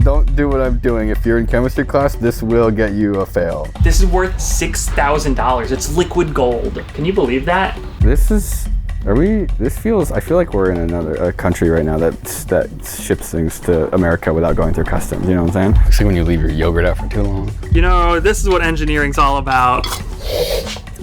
don't do what I'm doing. If you're in chemistry class, this will get you a fail. This is worth $6,000. It's liquid gold. Can you believe that? I feel like we're in another country right now that ships things to America without going through customs, you know what I'm saying? It's like when you leave your yogurt out for too long. You know, this is what engineering's all about.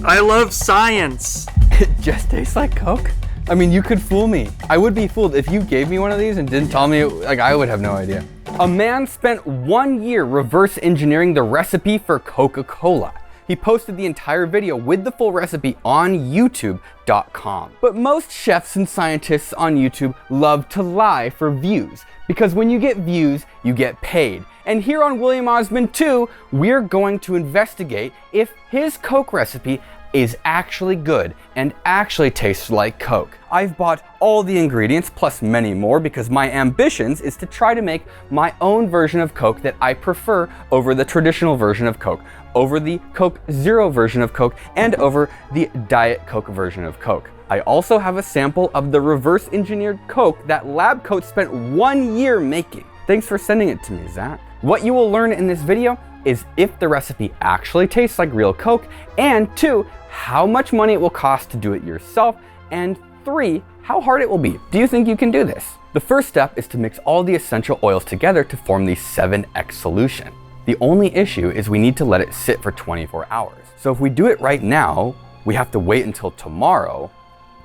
I love science. It just tastes like Coke? I mean, you could fool me. I would be fooled if you gave me one of these and didn't tell me, like, I would have no idea. A man spent 1 year reverse engineering the recipe for Coca Cola. He posted the entire video with the full recipe on YouTube.com. But most chefs and scientists on YouTube love to lie for views, because when you get views, you get paid. And here on William Osmond 2, we're going to investigate if his Coke recipe is actually good and actually tastes like Coke. I've bought all the ingredients plus many more because my ambitions is to try to make my own version of Coke that I prefer over the traditional version of Coke, over the Coke Zero version of Coke, and over the Diet Coke version of Coke. I also have a sample of the reverse engineered Coke that Lab Coat spent 1 year making. Thanks for sending it to me, Zach. What you will learn in this video is if the recipe actually tastes like real Coke, and 2, how much money it will cost to do it yourself, and 3, how hard it will be. Do you think you can do this? The first step is to mix all the essential oils together to form the 7X solution. The only issue is we need to let it sit for 24 hours. So if we do it right now, we have to wait until tomorrow,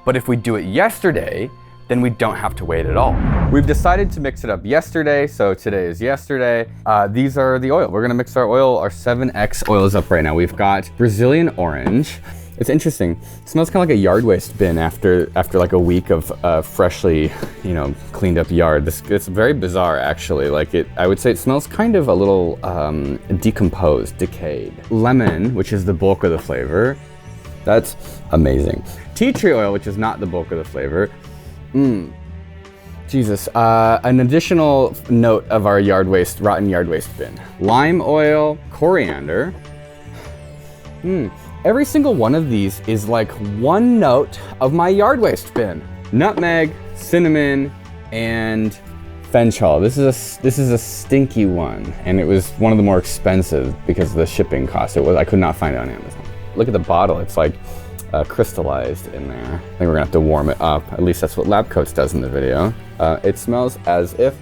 but if we do it yesterday, then we don't have to wait at all. We've decided to mix it up yesterday, so today is yesterday. These are the oil. We're gonna mix our oil, our 7X oil is up right now. We've got Brazilian orange. It's interesting. It smells kind of like a yard waste bin after like a week of freshly, cleaned up yard. It's very bizarre actually. I would say it smells kind of a little decomposed, decayed. Lemon, which is the bulk of the flavor. That's amazing. Tea tree oil, which is not the bulk of the flavor. Jesus, an additional note of our rotten yard waste bin. Lime oil, coriander. Every single one of these is like one note of my yard waste bin. Nutmeg, cinnamon, and fenchal. This is a stinky one, and it was one of the more expensive because of the shipping cost. I could not find it on Amazon. Look at the bottle, it's like crystallized in there. I think we're gonna have to warm it up. At least that's what Lab Coats does in the video. It smells as if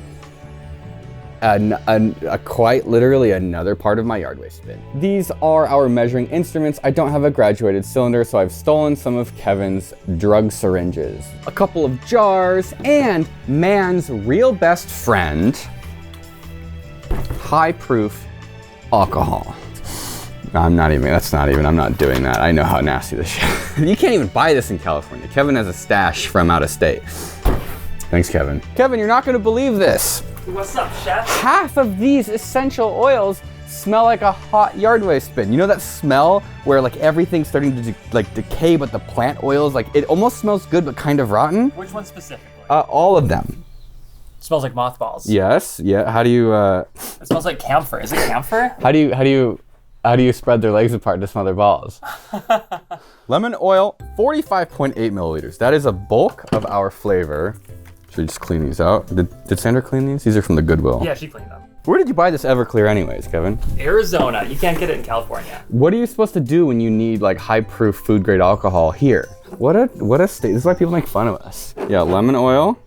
quite literally another part of my yard waste bin. These are our measuring instruments. I don't have a graduated cylinder, so I've stolen some of Kevin's drug syringes. A couple of jars, and man's real best friend, high-proof alcohol. I'm not doing that. I know how nasty this shit is. You can't even buy this in California. Kevin has a stash from out of state. Thanks, Kevin. Kevin, you're not gonna believe this. What's up, chef? Half of these essential oils smell like a hot yard waste bin. You know that smell where like everything's starting to decay, but the plant oils, it almost smells good, but kind of rotten? Which one specifically? All of them. It smells like mothballs. Yes, yeah, how do you, It smells like camphor. Is it camphor? How do you spread their legs apart to smell their balls? Lemon oil, 45.8 milliliters. That is a bulk of our flavor. Should we just clean these out? Did Sandra clean these? These are from the Goodwill. Yeah, she cleaned them. Where did you buy this Everclear anyways, Kevin? Arizona. You can't get it in California. What are you supposed to do when you need high-proof food-grade alcohol here? What a state. This is why people make fun of us. Yeah, lemon oil.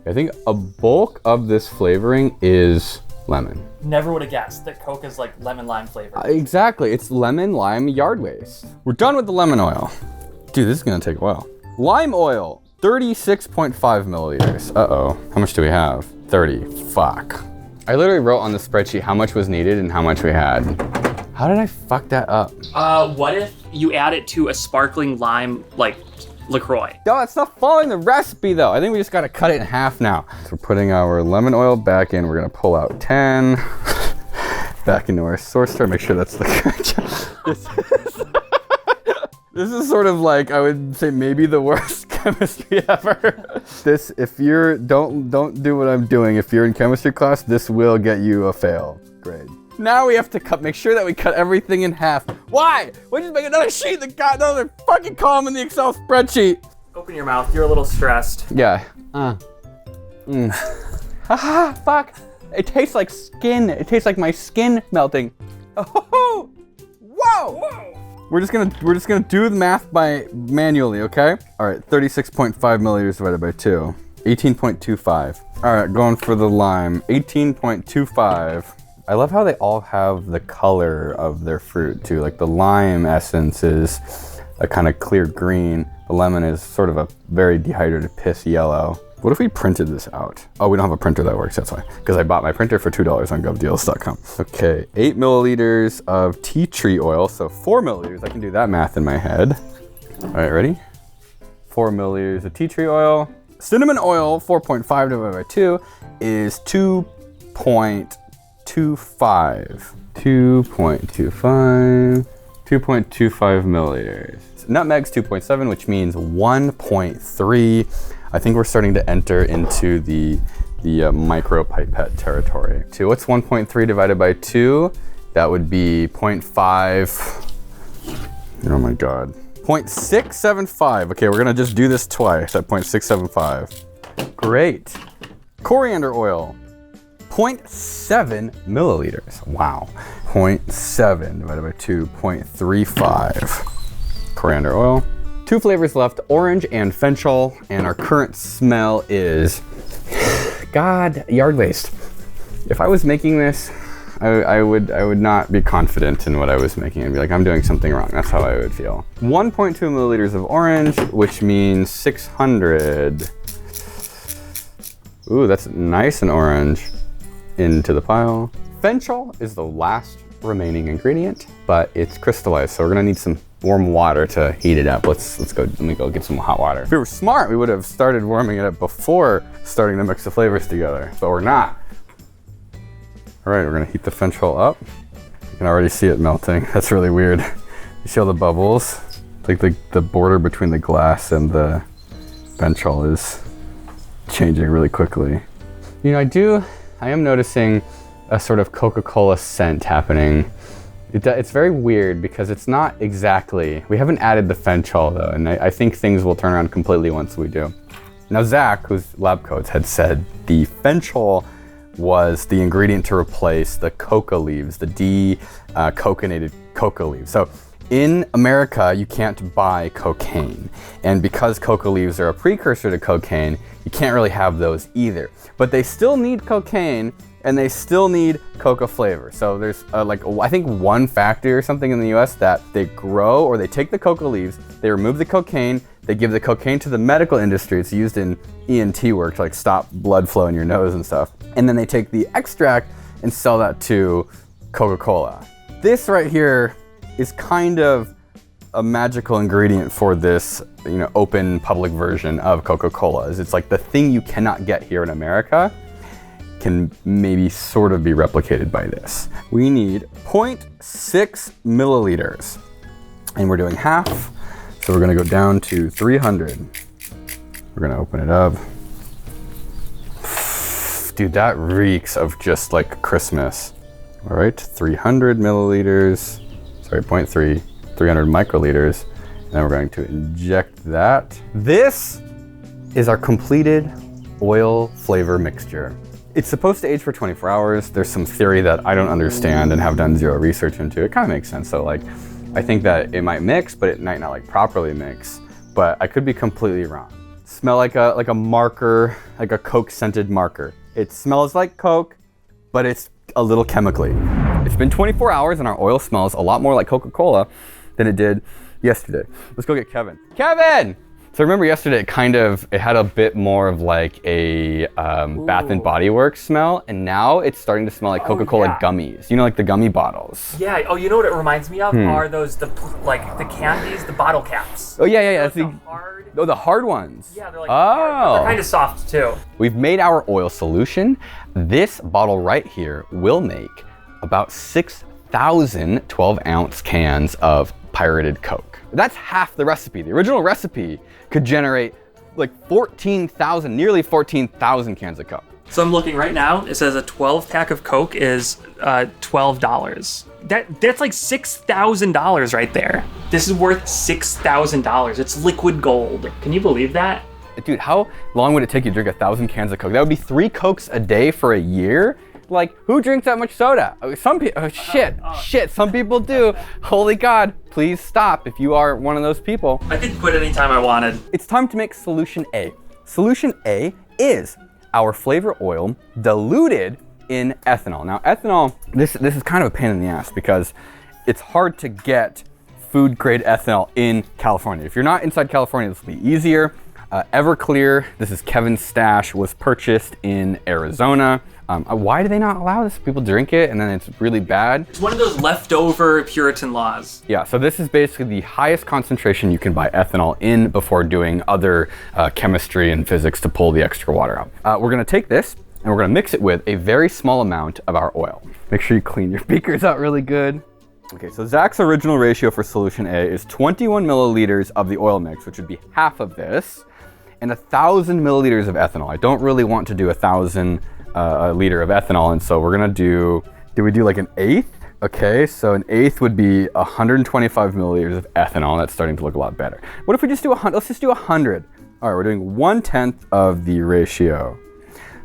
I think a bulk of this flavoring is lemon. Never would have guessed that Coke is like lemon lime flavor. Exactly, it's lemon lime yard waste. We're done with the lemon oil. Dude, this is gonna take a while. Lime oil, 36.5 milliliters. Uh-oh, how much do we have? 30, fuck. I literally wrote on the spreadsheet how much was needed and how much we had. How did I fuck that up? What if you add it to a sparkling lime, LaCroix? No, it's not following the recipe though. I think we just gotta cut it in half now. So we're putting our lemon oil back in. We're gonna pull out 10. Back into our source jar, make sure that's the correct. This is sort of like, I would say maybe the worst chemistry ever. If you're, don't do what I'm doing. If you're in chemistry class, this will get you a fail grade. Now we have to make sure that we cut everything in half. Why? We just make another sheet that got another fucking column in the Excel spreadsheet. Open your mouth, you're a little stressed. Yeah. Haha, fuck. It tastes like skin. It tastes like my skin melting. Oh, whoa! We're just gonna do the math by manually, okay? All right, 36.5 milliliters divided by 2, 18.25. All right, going for the lime, 18.25. I love how they all have the color of their fruit too. Like the lime essence is a kind of clear green. The lemon is sort of a very dehydrated piss yellow. What if we printed this out? Oh, we don't have a printer that works, that's why. Because I bought my printer for $2 on govdeals.com. Okay, 8 milliliters of tea tree oil, so 4 milliliters. I can do that math in my head. All right, ready? 4 milliliters of tea tree oil. Cinnamon oil, 4.5 divided by 2 is 2.25. 2.25 milliliters. Nutmeg's 2.7, which means 1.3. I think we're starting to enter into the micro pipette territory. So what's 1.3 divided by 2? That would be 0.5. Oh my God. 0.675. Okay, we're gonna just do this twice at 0.675. Great. Coriander oil. 0.7 milliliters. Wow. 0.7 divided by 2, 0.35. Coriander oil. 2 flavors left, orange and fenchel, and our current smell is, God, yard waste. If I was making this, I would not be confident in what I was making. I'd be like, I'm doing something wrong. That's how I would feel. 1.2 milliliters of orange, which means 600. Ooh, that's nice and orange. Into the pile. Fenchel is the last remaining ingredient, but it's crystallized, so we're gonna need some warm water to heat it up. Let me go get some hot water. If we were smart, we would have started warming it up before starting to mix the flavors together, but we're not. All right, we're gonna heat the fenchel up. You can already see it melting. That's really weird. You see all the bubbles? It's like the border between the glass and the fenchel is changing really quickly. You know, I am noticing a sort of Coca Cola scent happening. It's very weird because it's not exactly, we haven't added the fenchel though, and I think things will turn around completely once we do. Now Zach, who's lab coats, had said the fenchel was the ingredient to replace the coca leaves, the decoconated coca leaves. So in America, you can't buy cocaine. And because coca leaves are a precursor to cocaine, you can't really have those either. But they still need cocaine and they still need coca flavor. So there's I think one factory or something in the US that they grow, or they take the coca leaves, they remove the cocaine, they give the cocaine to the medical industry. It's used in ENT work to like stop blood flow in your nose and stuff. And then they take the extract and sell that to Coca Cola. This right here is kind of a magical ingredient for this, open public version of Coca Cola. It's like the thing you cannot get here in America can maybe sort of be replicated by this. We need 0.6 milliliters, and we're doing half. So we're gonna go down to 300. We're gonna open it up. Dude, that reeks of just like Christmas. All right, 300 milliliters. Sorry, 0.3, 300 microliters. And then we're going to inject that. This is our completed oil flavor mixture. It's supposed to age for 24 hours. There's some theory that I don't understand and have done zero research into. It kind of makes sense. So I think that it might mix, but it might not properly mix. But I could be completely wrong. Smell like a marker, like a Coke scented marker. It smells like Coke, but it's a little chemically. It's been 24 hours and our oil smells a lot more like Coca-Cola than it did yesterday. Let's go get Kevin. Kevin! So remember yesterday it had a bit more of like a Bath and Body Works smell, and now it's starting to smell like Coca-Cola gummies. Like the gummy bottles. Yeah. Oh, you know what it reminds me of? Are those the candies, the bottle caps? Oh yeah. That's the hard. Oh, the hard ones. Yeah, they're hard. They're kind of soft too. We've made our oil solution. This bottle right here will make about 6,000 12-ounce cans of pirated Coke. That's half the recipe. The original recipe could generate like nearly 14,000 cans of Coke. So I'm looking right now. It says a 12-pack of Coke is $12. That's like $6,000 right there. This is worth $6,000. It's liquid gold. Can you believe that? Dude, how long would it take you to drink 1,000 cans of Coke? That would be 3 Cokes a day for a year. Like, who drinks that much soda? Some people, shit, some people do. Holy God, please stop if you are one of those people. I could quit anytime I wanted. It's time to make solution A. Solution A is our flavor oil diluted in ethanol. Now, ethanol, this is kind of a pain in the ass because it's hard to get food grade ethanol in California. If you're not inside California, this will be easier. Everclear, this is Kevin's stash, was purchased in Arizona. Why do they not allow this? People drink it and then it's really bad. It's one of those leftover Puritan laws. Yeah, so this is basically the highest concentration you can buy ethanol in before doing other chemistry and physics to pull the extra water out. We're gonna take this and we're gonna mix it with a very small amount of our oil. Make sure you clean your beakers out really good. Okay, so Zach's original ratio for solution A is 21 milliliters of the oil mix, which would be half of this, and 1,000 milliliters of ethanol. I don't really want to do 1,000 liter of ethanol, and so we're gonna do we do like an eighth? Okay, so an eighth would be 125 milliliters of ethanol. That's starting to look a lot better. What if we just do 100? Let's just do 100. All right, we're doing 1/10 of the ratio.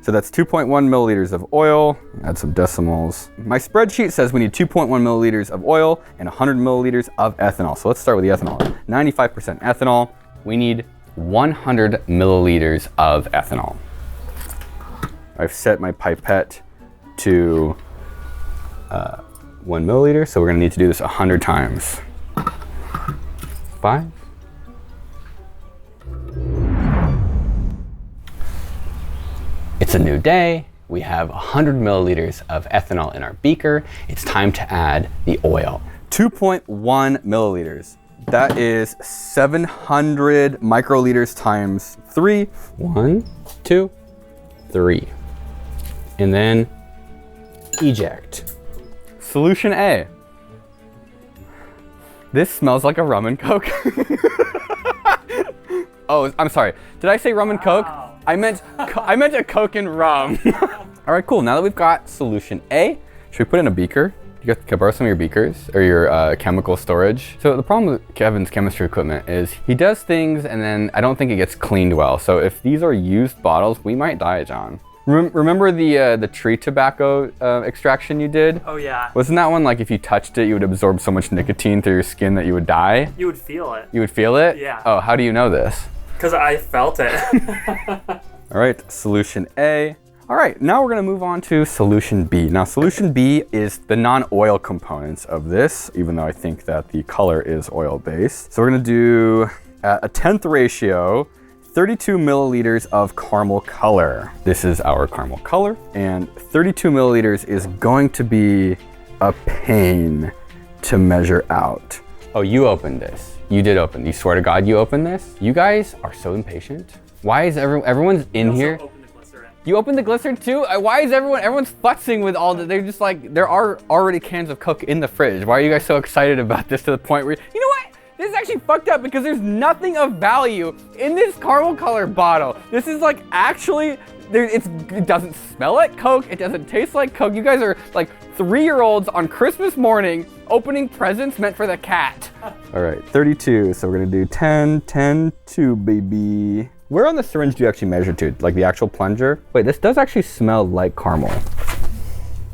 So that's 2.1 milliliters of oil. Add some decimals. My spreadsheet says we need 2.1 milliliters of oil and 100 milliliters of ethanol. So let's start with the ethanol. 95% ethanol. We need 100 milliliters of ethanol. I've set my pipette to 1 milliliter, so we're gonna need to do this 100 times. 5. It's a new day. We have 100 milliliters of ethanol in our beaker. It's time to add the oil. 2.1 milliliters. That is 700 microliters times 3. 1, 2, 3. And then eject. Solution A. This smells like a rum and Coke. Oh, I'm sorry. Did I say rum and Coke? I meant a Coke and rum. All right, cool. Now that we've got solution A, should we put it in a beaker? Can I borrow some of your beakers or your chemical storage? So the problem with Kevin's chemistry equipment is he does things and then I don't think it gets cleaned well. So if these are used bottles, we might die, John. Remember the tree tobacco extraction you did? Oh yeah. Wasn't that one like if you touched it, you would absorb so much nicotine through your skin that you would die? You would feel it. You would feel it? Yeah. Oh, how do you know this? Because I felt it. All right, solution A. All right, now we're gonna move on to solution B. Now solution B is the non-oil components of this, even though I think that the color is oil-based. So we're gonna do a 10th ratio, 32 milliliters of caramel color. This is our caramel color, and 32 milliliters is going to be a pain to measure out. Oh, you opened this. You did open. You swear to God you opened this? You guys are so impatient. Why is everyone's in here? Open the glycerin. You opened the glycerin too? Why is everyone's futzing with all that? They're just like, there are already cans of Coke in the fridge. Why are you guys so excited about this to the point where, you know what? This is actually fucked up because there's nothing of value in this caramel color bottle. This is like actually, it doesn't smell like Coke. It doesn't taste like Coke. You guys are like 3-year-olds on Christmas morning opening presents meant for the cat. All right, 32. So we're gonna do 10, 10, 2, baby. Where on the syringe do you actually measure to? Like the actual plunger? Wait, this does actually smell like caramel.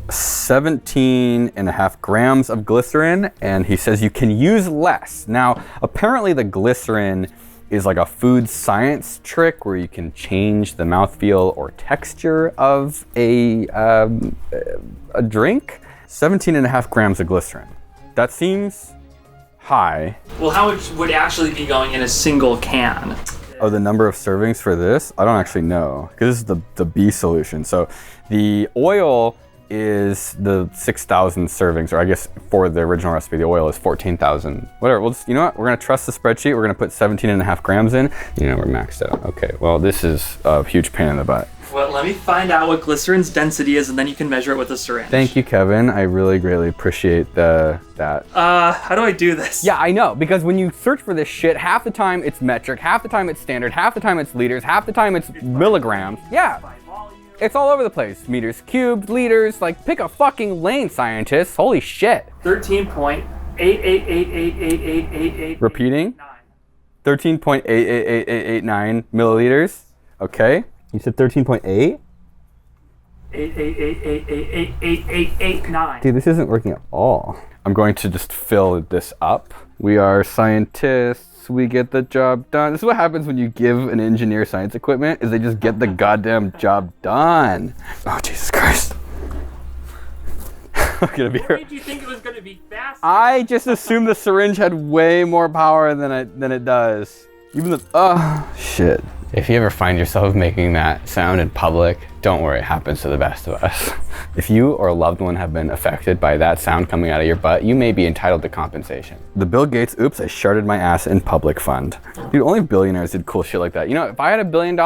17.5 grams of glycerin, and he says you can use less. Now, apparently the glycerin is like a food science trick where you can change the mouthfeel or texture of a drink. 17.5 grams of glycerin. That seems high. Well, how much would actually be going in a single can? Oh, the number of servings for this? I don't actually know, because this is the B solution. So the oil is the 6,000 servings, or I guess for the original recipe, the oil is 14,000. Whatever, we'll just, you know what? We're gonna trust the spreadsheet. We're gonna put 17.5 grams in. You know, we're maxed out. Okay, well, this is a huge pain in the butt. Well, let me find out what glycerin's density is, and then you can measure it with a syringe. Thank you, Kevin. I really greatly appreciate that. How do I do this? Yeah, I know, because when you search for this shit, half the time it's metric, half the time it's standard, half the time it's liters, half the time it's milligrams. Yeah. It's all over the place. Meters cubed, liters, like pick a fucking lane, scientists. Holy shit. 13.88888888. Repeating. 13.888889 milliliters. Okay. You said 13.8? 8, 9. Dude, this isn't working at all. I'm going to just fill this up. We are scientists. We get the job done. This is what happens when you give an engineer science equipment, is they just get the goddamn job done. Oh, Jesus Christ. I'm gonna be Why did you think it was gonna be faster? I just assumed the syringe had way more power than it does. Even the, oh, shit. If you ever find yourself making that sound in public, don't worry, it happens to the best of us. If you or a loved one have been affected by that sound coming out of your butt, you may be entitled to compensation. The Bill Gates, oops, I sharted my ass in public fund. Dude, only billionaires did cool shit like that. You know, if I had $1 billion,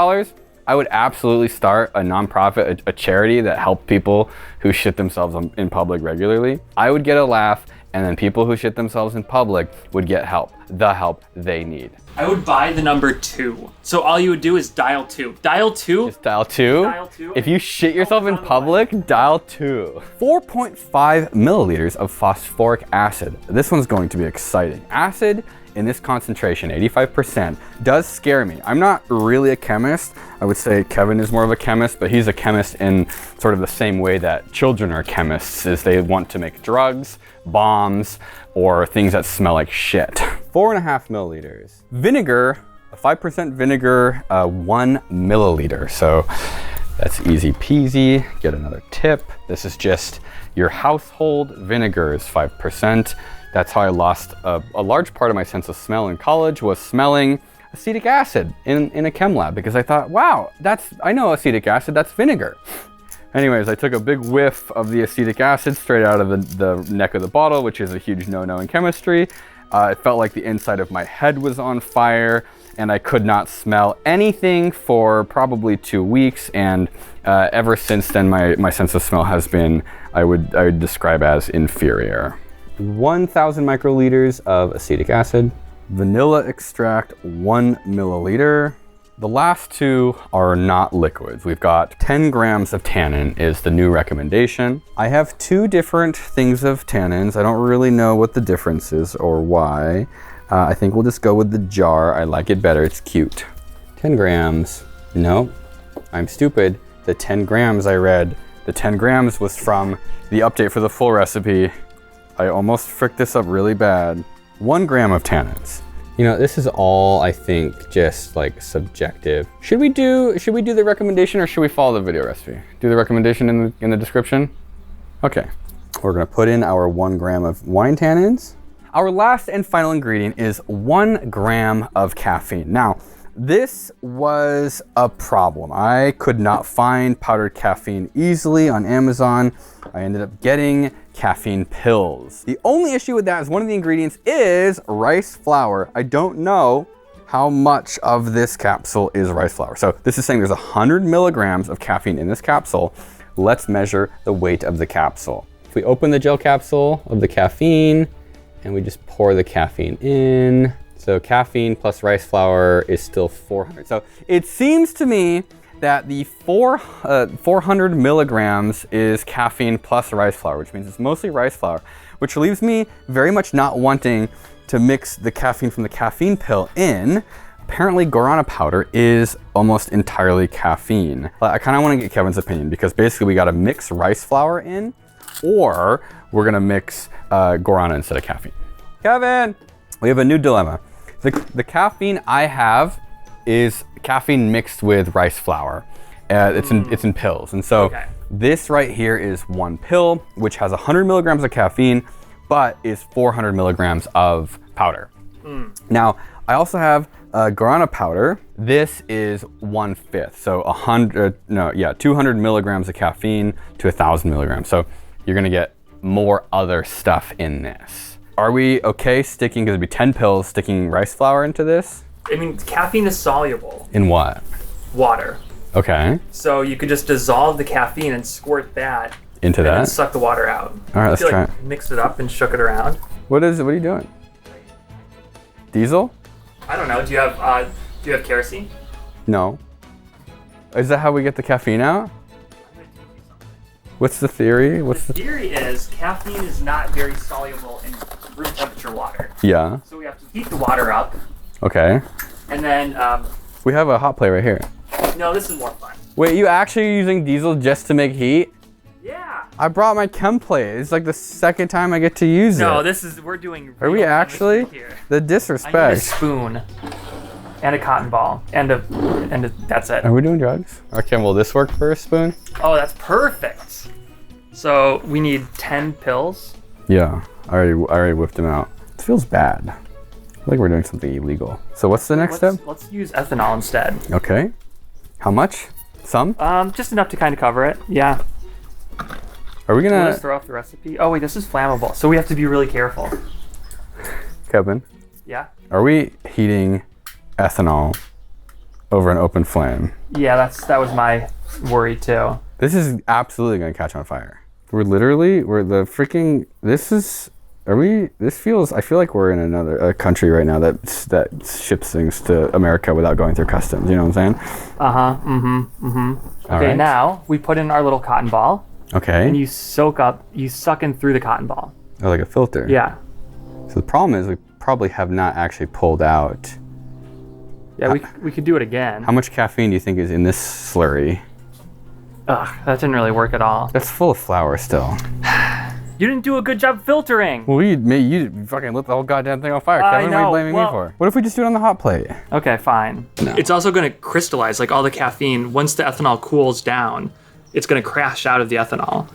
I would absolutely start a nonprofit, a charity that helped people who shit themselves in public regularly. I would get a laugh, and then people who shit themselves in public would get help, the help they need. I would buy the number 2. So all you would do is dial 2. Dial 2. Just dial 2? Dial 2. If you shit yourself in public, dial 2. 4.5 milliliters of phosphoric acid. This one's going to be exciting. Acid in this concentration, 85%, does scare me. I'm not really a chemist. I would say Kevin is more of a chemist, but he's a chemist in sort of the same way that children are chemists, is they want to make drugs, bombs, or things that smell like shit. 4.5 milliliters. Vinegar, 5% vinegar, 1 milliliter. So that's easy peasy. Get another tip. This is just your household vinegars, 5%. That's how I lost a large part of my sense of smell in college, was smelling acetic acid in a chem lab, because I thought, wow, I know acetic acid, that's vinegar. Anyways, I took a big whiff of the acetic acid straight out of the neck of the bottle, which is a huge no-no in chemistry. It felt like the inside of my head was on fire, and I could not smell anything for probably 2 weeks. And ever since then, my sense of smell has been, I would describe as inferior. 1,000 microliters of acetic acid. Vanilla extract, 1 milliliter. The last two are not liquids. We've got 10 grams of tannin is the new recommendation. I have 2 different things of tannins. I don't really know what the difference is or why. I think we'll just go with the jar. I like it better, it's cute. 10 grams, no, I'm stupid. The 10 grams I read, the 10 grams was from the update for the full recipe. I almost fricked this up really bad. 1 gram of tannins. You know, this is all, I think, just like subjective. Should we do the recommendation, or should we follow the video recipe? Do the recommendation in the description? Okay. We're gonna put in our 1 gram of wine tannins. Our last and final ingredient is 1 gram of caffeine. Now, this was a problem. I could not find powdered caffeine easily on Amazon. I ended up getting caffeine pills. The only issue with that is one of the ingredients is rice flour. I don't know how much of this capsule is rice flour. So this is saying there's 100 milligrams of caffeine in this capsule. Let's measure the weight of the capsule. If we open the gel capsule of the caffeine and we just pour the caffeine in, so caffeine plus rice flour is still 400. So it seems to me that the 400 milligrams is caffeine plus rice flour, which means it's mostly rice flour, which leaves me very much not wanting to mix the caffeine from the caffeine pill in. Apparently guarana powder is almost entirely caffeine. I kind of want to get Kevin's opinion, because basically we got to mix rice flour in, or we're gonna mix guarana instead of caffeine. Kevin, we have a new dilemma. The caffeine I have is caffeine mixed with rice flour. It's in pills. And so this right here is 1 pill, which has 100 milligrams of caffeine, but is 400 milligrams of powder. Now, I also have guarana powder. This is 1/5. So 200 milligrams of caffeine to 1,000 milligrams. So you're gonna get more other stuff in this. Are we okay sticking, because it'd be 10 pills, sticking rice flour into this? I mean, caffeine is soluble. In what? Water. Okay. So you could just dissolve the caffeine and squirt that into that, and suck the water out. All right, let's try it. Mixed it up and shook it around. What are you doing? Diesel? I don't know. Do you have kerosene? No. Is that how we get the caffeine out? What's the theory? The theory is caffeine is not very soluble in room temperature water. Yeah. So we have to heat the water up. Okay. And then we have a hot plate right here. No, this is more fun. Wait, you actually using diesel just to make heat? Yeah. I brought my chem plate. It's like the second time I get to use it. No, we're doing. Are we real actually? chemistry here. The I need a disrespect. spoon and a cotton ball and that's it. Are we doing drugs? Okay, will this work for a spoon? Oh, that's perfect. So we need 10 pills. Yeah, I already whipped them out. It feels bad. I feel like we're doing something illegal. So what's the next step? Let's use ethanol instead. Okay. How much? Some? Just enough to kind of cover it. Yeah. Are we gonna... Let's throw off the recipe. Oh wait, this is flammable, so we have to be really careful. Kevin, Yeah. are we heating ethanol over an open flame? Yeah, that was my worry too. This is absolutely gonna catch on fire. This feels, I feel like we're in a country right now that ships things to America without going through customs, you know what I'm saying? Okay, right. now we put in our little cotton ball, Okay. and you suck in through the cotton ball. Oh, like a filter. Yeah. So the problem is we probably have not actually pulled out. Yeah, we could do it again. How much caffeine do you think is in this slurry? Ugh, that didn't really work at all. That's full of flour still. You didn't do a good job filtering. Well, you fucking lit the whole goddamn thing on fire, I Kevin. What are know, you blaming me for? What if we just do it on the hot plate? Okay, fine. No. It's also going to crystallize, like all the caffeine. Once the ethanol cools down, it's going to crash out of the ethanol.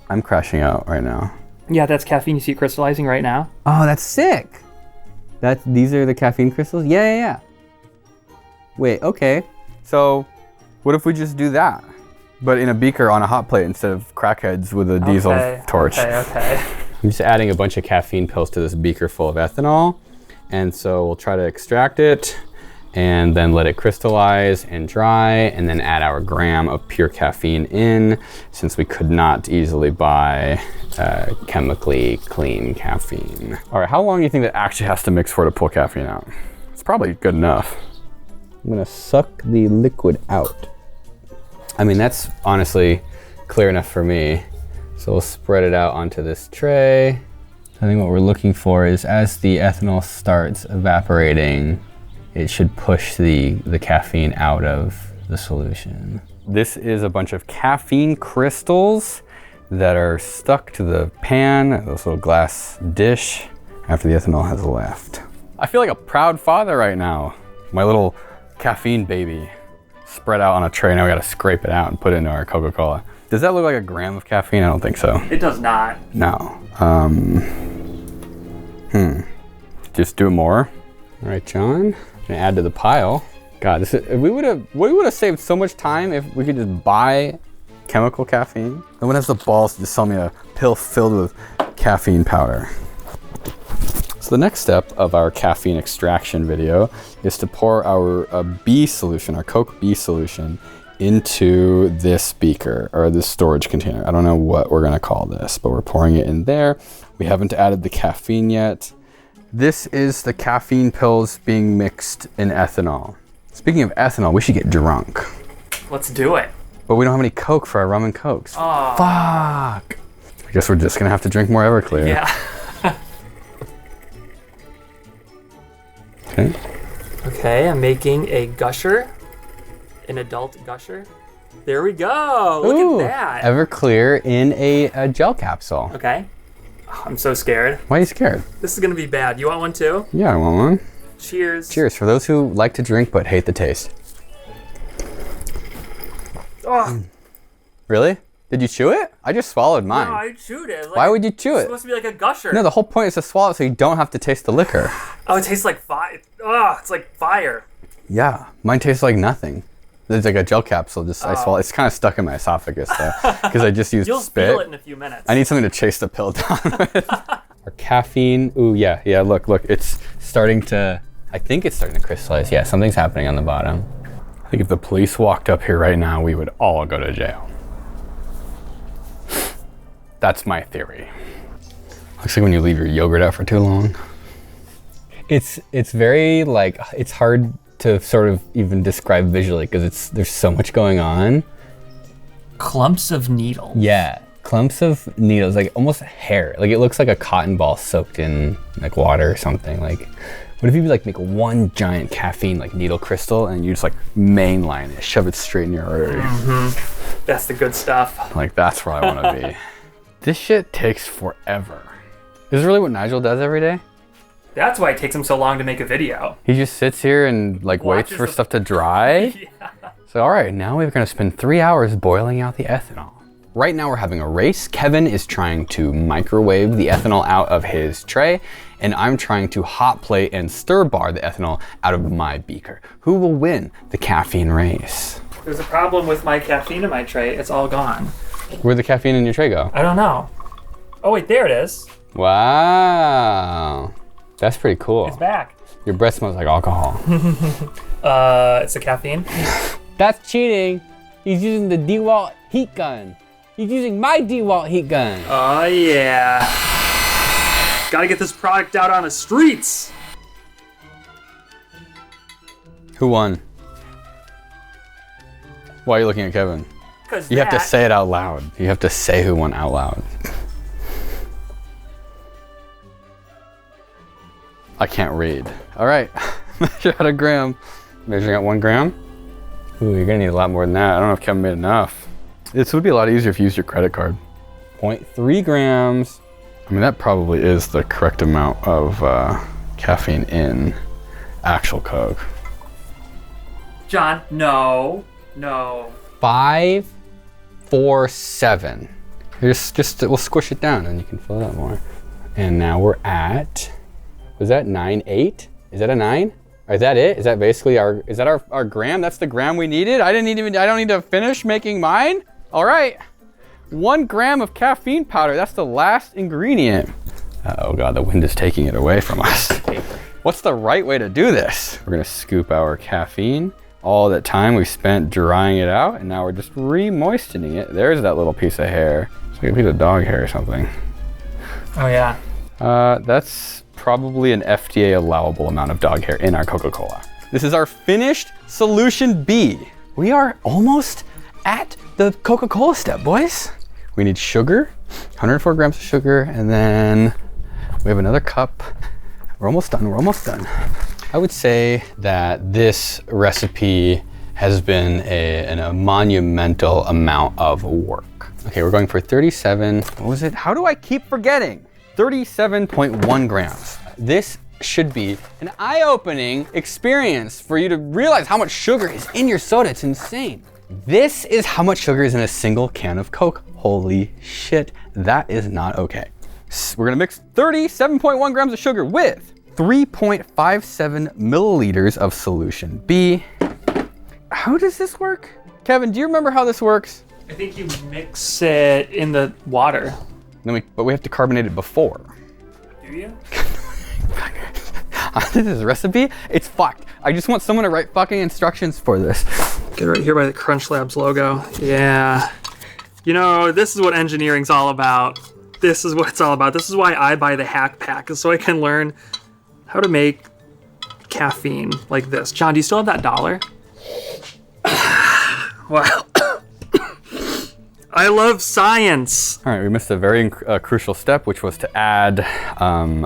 I'm crashing out right now. Yeah, that's caffeine. You see it crystallizing right now? Oh, that's sick. These are the caffeine crystals? Yeah. Wait, okay. So, what if we just do that? But in a beaker on a hot plate instead of crackheads with a diesel torch. Okay. I'm just adding a bunch of caffeine pills to this beaker full of ethanol. And so we'll try to extract it and then let it crystallize and dry and then add our gram of pure caffeine in, since we could not easily buy chemically clean caffeine. All right, how long do you think that actually has to mix for to pull caffeine out? It's probably good enough. I'm gonna suck the liquid out. I mean, that's honestly clear enough for me. So we'll spread it out onto this tray. I think what we're looking for is as the ethanol starts evaporating, it should push the caffeine out of the solution. This is a bunch of caffeine crystals that are stuck to the pan, this little glass dish, after the ethanol has left. I feel like a proud father right now. My little caffeine baby spread out on a tray. Now we gotta scrape it out and put it into our Coca Cola. Does that look like a gram of caffeine? I don't think so. It does not. No. Just do more. All right, John. I'm gonna add to the pile. God, we would have saved so much time if we could just buy chemical caffeine. No one has the balls to just sell me a pill filled with caffeine powder. So the next step of our caffeine extraction video is to pour our B solution, our Coke B solution, into this beaker or this storage container. I don't know what we're gonna call this, but we're pouring it in there. We haven't added the caffeine yet. This is the caffeine pills being mixed in ethanol. Speaking of ethanol, we should get drunk. Let's do it. But we don't have any Coke for our rum and Cokes. Oh. Fuck. I guess we're just gonna have to drink more Everclear. Yeah. Okay. Okay, I'm making a gusher, an adult gusher. There we go. Look at that. Everclear in a gel capsule. Okay. Oh, I'm so scared. Why are you scared? This is gonna be bad. You want one too? Yeah, I want one. Cheers. Cheers for those who like to drink but hate the taste. Oh. Really? Did you chew it? I just swallowed mine. No, I chewed it. Why would you chew It's it? supposed to be like a gusher. No, the whole point is to swallow it so you don't have to taste the liquor. Oh, it tastes like fire. Oh, it's like fire. Yeah, mine tastes like nothing. It's like a gel capsule. I swallow. It's kind of stuck in my esophagus though, because I just used You'll spit. feel it in a few minutes. I need something to chase the pill down with. Our caffeine. Ooh, yeah. Look. It's starting to. I think it's starting to crystallize. Yeah, something's happening on the bottom. I think if the police walked up here right now, we would all go to jail. That's my theory. Looks like when you leave your yogurt out for too long. It's very like, it's hard to sort of even describe visually because there's so much going on. Clumps of needles. Yeah, clumps of needles, like almost hair. Like it looks like a cotton ball soaked in like water or something. Like What if you like make one giant caffeine like needle crystal and you just like mainline it, shove it straight in your artery? That's the good stuff. Like that's where I want to be. This shit takes forever. Is this really what Nigel does every day? That's why it takes him so long to make a video. He just sits here and like waits for stuff to dry? Yeah. So all right, now we're gonna spend 3 hours boiling out the ethanol. Right now we're having a race. Kevin is trying to microwave the ethanol out of his tray, and I'm trying to hot plate and stir bar the ethanol out of my beaker. Who will win the caffeine race? There's a problem with my caffeine in my tray. It's all gone. Where'd the caffeine in your tray go? I don't know. Oh wait, there it is. Wow. That's pretty cool. It's back. Your breath smells like alcohol. It's the caffeine. That's cheating. He's using the DeWalt heat gun. He's using my DeWalt heat gun. Oh yeah. Gotta get this product out on the streets. Who won? Why are you looking at Kevin? Because You have to say it out loud. You have to say who won out loud. I can't read. All right, measure out a gram. Measuring out 1 gram. Ooh, you're gonna need a lot more than that. I don't know if Kevin made enough. This would be a lot easier if you used your credit card. 0.3 grams. I mean, that probably is the correct amount of caffeine in actual Coke. John, no. 547. Just we'll squish it down and you can fill it up more. And now we're at, was that 9.8? Is that a 9? Or is that it? Is that basically our gram? That's the gram we needed? I don't need to finish making mine? All right, 1 gram of caffeine powder. That's the last ingredient. Oh God, the wind is taking it away from us. What's the right way to do this? We're gonna scoop our caffeine. All that time we spent drying it out, and now we're just re-moistening it. There's that little piece of hair. It's like a piece of dog hair or something. Oh yeah. That's probably an FDA allowable amount of dog hair in our Coca Cola. This is our finished solution B. We are almost at the Coca Cola step, boys. We need sugar, 104 grams of sugar, and then we have another cup. We're almost done. I would say that this recipe has been a monumental amount of work. Okay, we're going for 37, what was it? How do I keep forgetting? 37.1 grams. This should be an eye-opening experience for you to realize how much sugar is in your soda. It's insane. This is how much sugar is in a single can of Coke. Holy shit, that is not okay. We're gonna mix 37.1 grams of sugar with 3.57 milliliters of solution B. How does this work? Kevin, do you remember how this works? I think you mix it in the water. But we have to carbonate it before. Do you? This is a recipe? It's fucked. I just want someone to write fucking instructions for this. Get right here by the Crunch Labs logo. Yeah. You know, this is what engineering's all about. This is what it's all about. This is why I buy the hack pack, is so I can learn how to make caffeine like this. John, do you still have that $1? Wow. I love science. All right, we missed a very crucial step, which was to add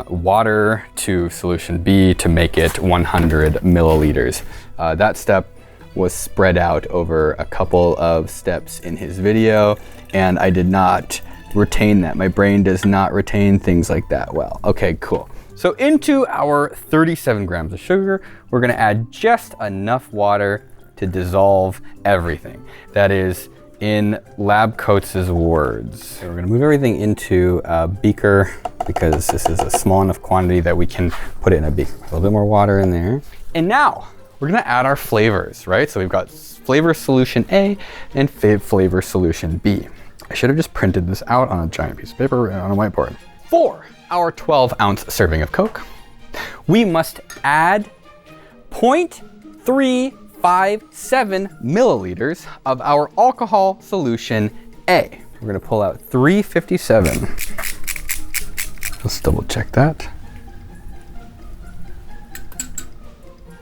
water to solution B to make it 100 milliliters. That step was spread out over a couple of steps in his video, and I did not retain that. My brain does not retain things like that well. Okay, cool. So into our 37 grams of sugar, we're gonna add just enough water to dissolve everything. That is, in Lab Coats' words. So we're gonna move everything into a beaker because this is a small enough quantity that we can put it in a beaker. A little bit more water in there. And now we're gonna add our flavors, right? So we've got flavor solution A and flavor solution B. I should have just printed this out on a giant piece of paper on a whiteboard. For our 12-ounce serving of Coke, we must add 0.357 milliliters of our alcohol solution A. We're gonna pull out 357. Let's double check that.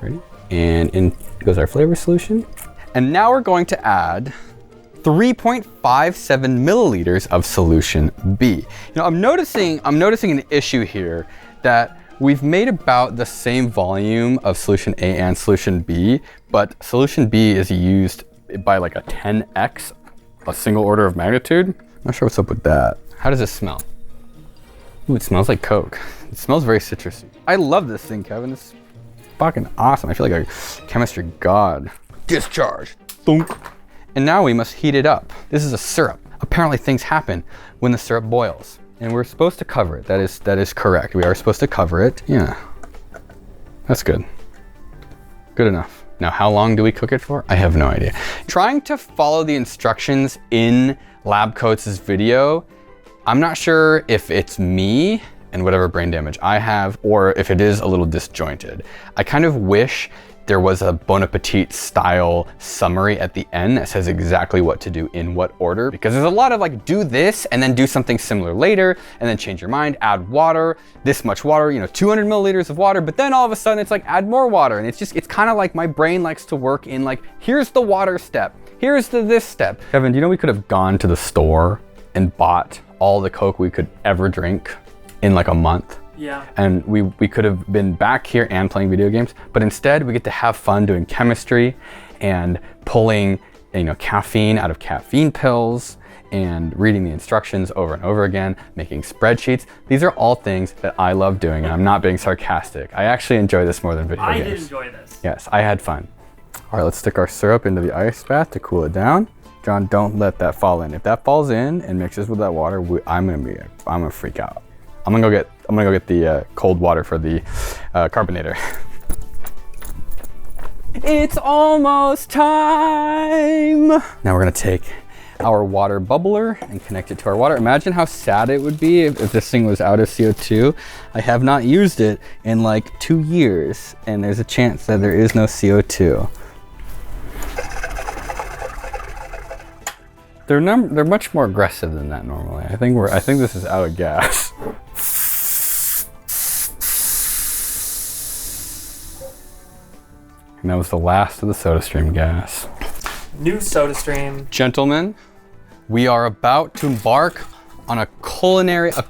Ready? And in goes our flavor solution. And now we're going to add 3.57 milliliters of solution B. You know, I'm noticing an issue here that We've made about the same volume of solution A and solution B, but solution B is used by like a 10x, a single order of magnitude. I'm not sure what's up with that. How does it smell? Ooh, it smells like Coke. It smells very citrusy. I love this thing, Kevin. It's fucking awesome. I feel like a chemistry god. Discharge. Thunk. And now we must heat it up. This is a syrup. Apparently things happen when the syrup boils. And we're supposed to cover it. That is correct. We are supposed to cover it. Yeah. That's good. Good enough. Now, how long do we cook it for? I have no idea. Trying to follow the instructions in Lab Coats' video, I'm not sure if it's me and whatever brain damage I have, or if it is a little disjointed. I kind of wish there was a Bon Appetit style summary at the end that says exactly what to do in what order, because there's a lot of like, do this and then do something similar later, and then change your mind, add water, this much water, 200 milliliters of water, but then all of a sudden it's like, add more water. And it's kind of like my brain likes to work in like, here's the water step, here's this step. Kevin, do you know we could have gone to the store and bought all the Coke we could ever drink in like a month? Yeah. And we could have been back here and playing video games, but instead we get to have fun doing chemistry and pulling, caffeine out of caffeine pills and reading the instructions over and over again, making spreadsheets. These are all things that I love doing, and I'm not being sarcastic. I actually enjoy this more than video games. I did enjoy this. Yes, I had fun. All right, let's stick our syrup into the ice bath to cool it down. John, don't let that fall in. If that falls in and mixes with that water, I'm gonna freak out. I'm gonna go get the cold water for the carbonator. It's almost time. Now we're gonna take our water bubbler and connect it to our water. Imagine how sad it would be if this thing was out of CO2. I have not used it in like 2 years, and there's a chance that there is no CO2. They're much more aggressive than that normally. I think this is out of gas. And that was the last of the SodaStream gas. New SodaStream. Gentlemen, we are about to embark on a culinary, that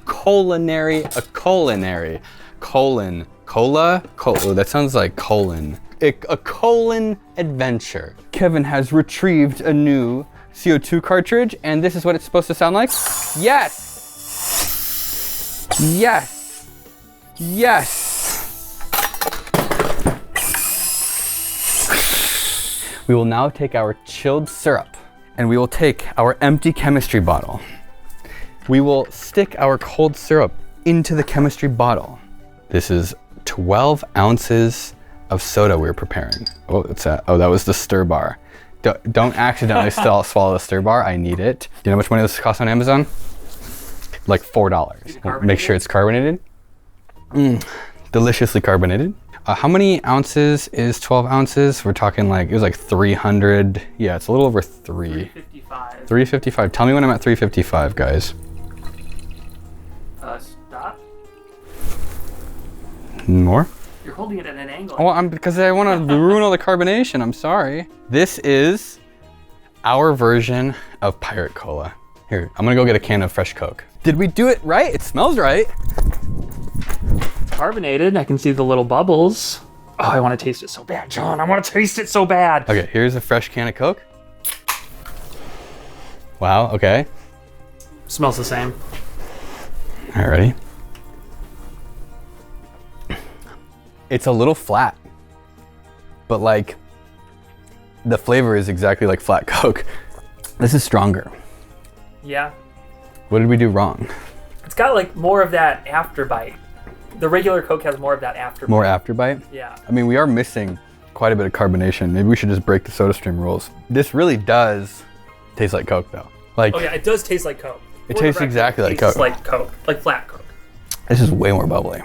sounds like colon. A colon adventure. Kevin has retrieved a new CO2 cartridge, and this is what it's supposed to sound like. Yes! Yes! Yes! We will now take our chilled syrup, and we will take our empty chemistry bottle. We will stick our cold syrup into the chemistry bottle. This is 12 ounces of soda we're preparing. Oh, that was the stir bar. Don't accidentally swallow the stir bar. I need it. Do you know how much money this costs on Amazon? Like $4. Make sure it's carbonated. Deliciously carbonated. How many ounces is 12 ounces? We're talking like, it was like 300. Yeah, it's a little over 355. 355. Tell me when I'm at 355, guys. Stop. More? You're holding it at an angle. Oh, because I want to ruin all the carbonation. I'm sorry. This is our version of Pirate Cola. Here, I'm gonna go get a can of fresh Coke. Did we do it right? It smells right. It's carbonated. I can see the little bubbles. Oh, I want to taste it so bad, John. I want to taste it so bad. Okay, here's a fresh can of Coke. Wow, okay. Smells the same. All right, ready? It's a little flat, but like the flavor is exactly like flat Coke. This is stronger. Yeah. What did we do wrong? It's got like more of that afterbite. The regular Coke has more of that afterbite. More afterbite? Yeah. I mean, we are missing quite a bit of carbonation. Maybe we should just break the SodaStream rules. This really does taste like Coke though. Like, oh yeah, it does taste like Coke. It tastes exactly like Coke. It's like Coke, like flat Coke. This is way more bubbly.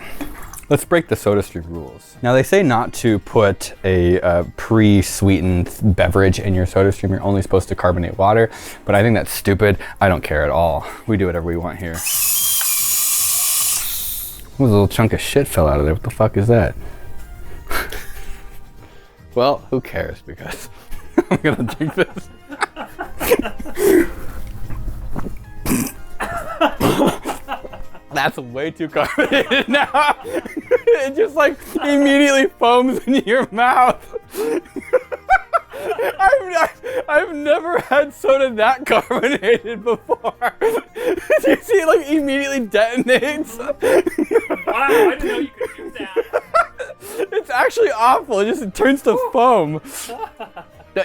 Let's break the SodaStream rules. Now they say not to put a pre-sweetened beverage in your SodaStream. You're only supposed to carbonate water, but I think that's stupid. I don't care at all. We do whatever we want here. What was a little chunk of shit fell out of there? What the fuck is that? Well, who cares, because I'm gonna drink this. That's way too carbonated now. it just like immediately foams in your mouth. I've never had soda that carbonated before. Do you see it like immediately detonates? Wow, I didn't know you could do that. It's actually awful. It turns to foam.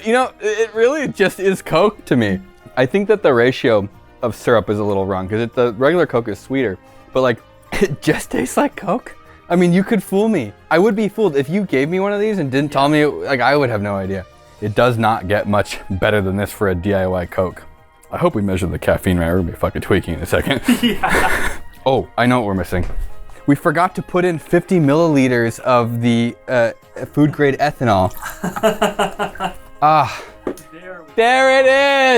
You know, it really just is Coke to me. I think that the ratio of syrup is a little wrong because the regular Coke is sweeter, but like it just tastes like Coke. I mean, you could fool me. I would be fooled if you gave me one of these and didn't tell me. Like I would have no idea. It does not get much better than this for a DIY Coke. I hope we measured the caffeine right. We're gonna be fucking tweaking in a second. Yeah. Oh, I know what we're missing. We forgot to put in 50 milliliters of the food grade ethanol. There it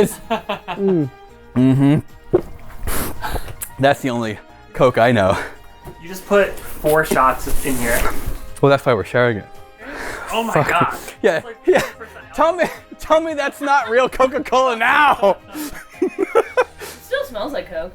is. That's the only Coke I know. You just put 4 shots in here. Well, that's why we're sharing it. Oh my god. Yeah, like yeah. Tell me that's not real Coca Cola now. It still smells like Coke.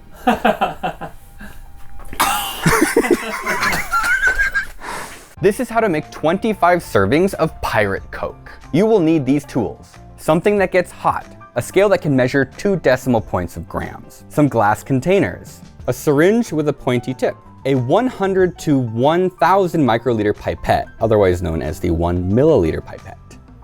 This is how to make 25 servings of Pirate Coke. You will need these tools. Something that gets hot, a scale that can measure 2 decimal points of grams, some glass containers, a syringe with a pointy tip, a 100 to 1000 microliter pipette, otherwise known as the 1 milliliter pipette,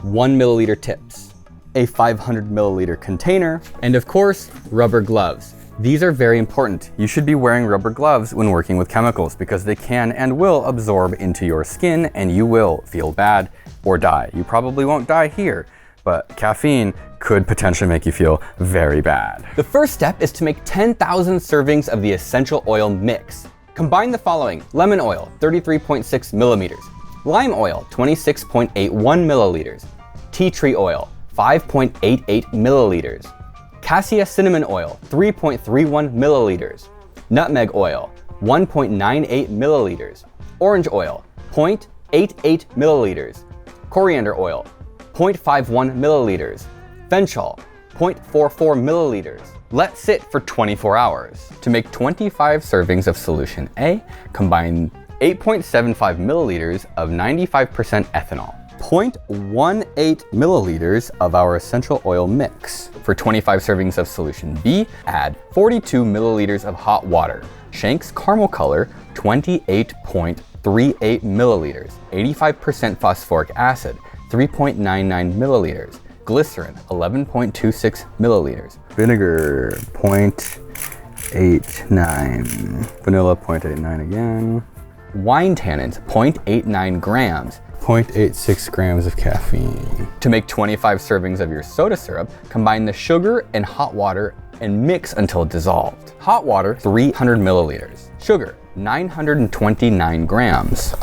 1 milliliter tips, a 500 milliliter container, and of course, rubber gloves. These are very important. You should be wearing rubber gloves when working with chemicals because they can and will absorb into your skin and you will feel bad or die. You probably won't die here, but caffeine could potentially make you feel very bad. The first step is to make 10,000 servings of the essential oil mix. Combine the following: lemon oil, 33.6 millimeters, lime oil, 26.81 milliliters, tea tree oil, 5.88 milliliters, cassia cinnamon oil, 3.31 milliliters, nutmeg oil, 1.98 milliliters, orange oil, 0.88 milliliters, coriander oil, 0.51 milliliters, fenchal, 0.44 milliliters. Let sit for 24 hours. To make 25 servings of solution A, combine 8.75 milliliters of 95% ethanol, 0.18 milliliters of our essential oil mix. For 25 servings of solution B, add 42 milliliters of hot water, Shank's caramel color, 28.38 milliliters, 85% phosphoric acid, 3.99 milliliters, glycerin, 11.26 milliliters, vinegar, 0.89, vanilla, 0.89 again, wine tannins, 0.89 grams, 0.86 grams of caffeine. To make 25 servings of your soda syrup, combine the sugar and hot water and mix until dissolved. Hot water, 300 milliliters. Sugar, 929 grams.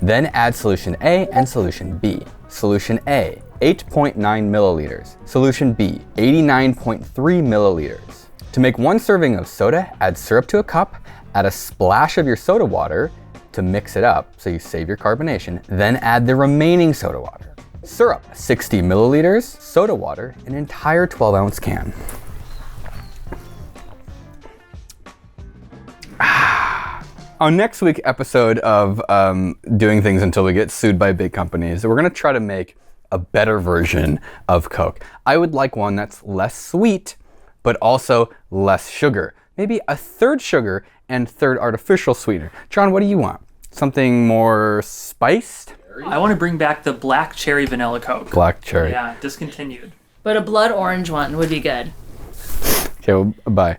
Then add solution A and solution B. Solution A, 8.9 milliliters. Solution B, 89.3 milliliters. To make 1 serving of soda, add syrup to a cup, add a splash of your soda water to mix it up so you save your carbonation, then add the remaining soda water. Syrup, 60 milliliters. Soda water, an entire 12-ounce can. On next week's episode of Doing Things Until We Get Sued by Big Companies, we're gonna try to make a better version of Coke. I would like one that's less sweet, but also less sugar. Maybe a third sugar and third artificial sweetener. John, what do you want? Something more spiced? I want to bring back the black cherry vanilla Coke. Black cherry. Yeah, discontinued. But a blood orange one would be good. Okay, well, bye.